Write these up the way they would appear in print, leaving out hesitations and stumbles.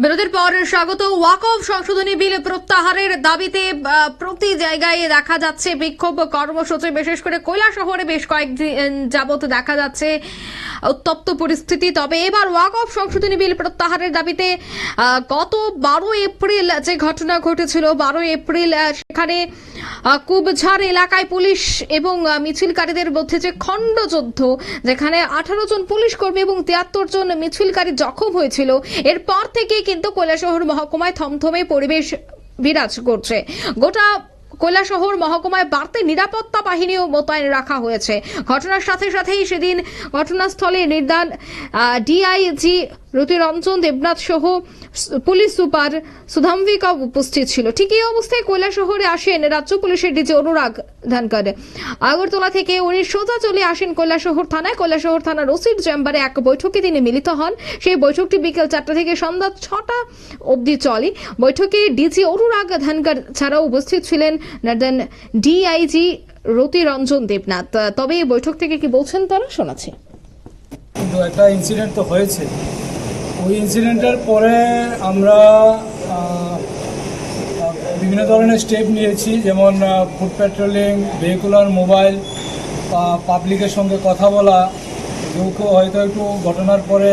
বিরোধীর পর স্বাগত ওয়াকফ সংশোধনী বিল প্রত্যাহারের দাবিতে প্রতি জায়গায় দেখা যাচ্ছে বিক্ষোভ কর্মসূচি। বিশেষ করে কৈলাসহরে বেশ কয়েকদিন যাবত দেখা যাচ্ছে উত্তপ্ত পরিস্থিতি। তবে এবার ওয়াকফ সংশোধনী বিল প্রত্যাহারের দাবিতে গত 12 এপ্রিল যে ঘটনা ঘটেছিল, 12 এপ্রিল সেখানে কুবঝার এলাকায় পুলিশ এবং মিছিলকারীদের মধ্যে যে খণ্ডযুদ্ধ, যেখানে 18 জন পুলিশ কর্মী এবং 73 জন মিছিলকারী জখম হয়েছিল, এরপর থেকে কিন্তু কৈলাসহর মহকুমায় থমথমে পরিবেশ বিরাজ করছে। গোটা কৈলাসহর মহকুমায় বাড়তি নিরাপত্তা বাহিনীও মোতায়েন রাখা হয়েছে। ঘটনার সাথে সাথেই সেদিন ঘটনাস্থলে নির্দান ডিআইজি রতিরঞ্জন দেবনাথ সহ পুলিশ সুপার সুধাম্বিকা উপস্থিত ছিল। ঠিক এই অবস্থায় কৈলাসহরে আসেন রাজ্য পুলিশের ডিজি অনুরাগ ধানকর। আগরতলা থেকে উনি সোজা চলে আসেন কৈলাসহর থানায়। কৈলাসহর থানার ওসির চেম্বারে এক বৈঠকে তিনি মিলিত হন। সেই বৈঠকটি বিকেল 4টা থেকে সন্ধ্যা 6টা অবধি চলে। বৈঠকে ডিজি অনুরাগ ধানকর ছাড়াও উপস্থিত ছিলেন নির্দান ডিআইজি রতিরঞ্জন দেবনাথ। তবে এই বৈঠক থেকে কি বলছেন তারা শোনাচ্ছি। একটা ইনসিডেন্ট তো হয়েছে, ওই ইনসিডেন্টের পরে আমরা বিভিন্ন ধরনের স্টেপ নিয়েছি, যেমন ফুড প্যাট্রোলিং, ভেহিকুলার মোবাইল, পাবলিকের সঙ্গে কথা বলা। কেউ কেউ হয়তো একটু ঘটনার পরে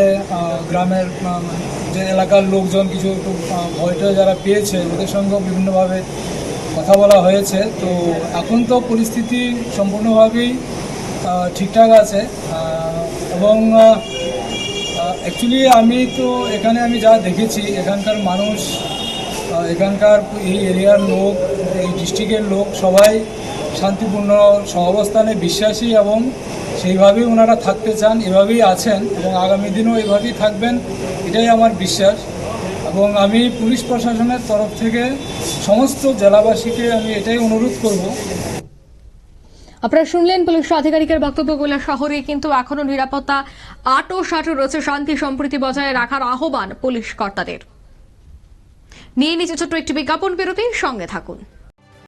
গ্রামের যে এলাকার লোকজন কিছু একটু ভয়টা যারা পেয়েছে, ওদের সঙ্গেও বিভিন্নভাবে কথা বলা হয়েছে। তো এখন তো পরিস্থিতি সম্পূর্ণভাবেই ঠিকঠাক আছে। এবং অ্যাকচুয়ালি আমি যা দেখেছি, এখানকার মানুষ, এখানকার এই এরিয়ার লোক, এই ডিস্ট্রিক্টের লোক সবাই শান্তিপূর্ণ সহাবস্থানে বিশ্বাসী এবং সেইভাবেই ওনারা থাকতে চান, এভাবেই আছেন এবং আগামী দিনও এভাবেই থাকবেন, এটাই আমার বিশ্বাস। এবং আমি পুলিশ প্রশাসনের তরফ থেকে সমস্ত জেলাবাসীকে আমি এটাই অনুরোধ করব। আপনারা শুনলেন পুলিশ আধিকারিকের বক্তব্য। কৈলাসহরে কিন্তু এখনো নিরাপত্তা আঁটো-সাঁটো রয়েছে। শান্তি সম্প্রীতি বজায় রাখার আহ্বান পুলিশ কর্তাদের। নিয়ে নিচে ছোট্ট একটি বিজ্ঞাপন বিরতি, সঙ্গে থাকুন।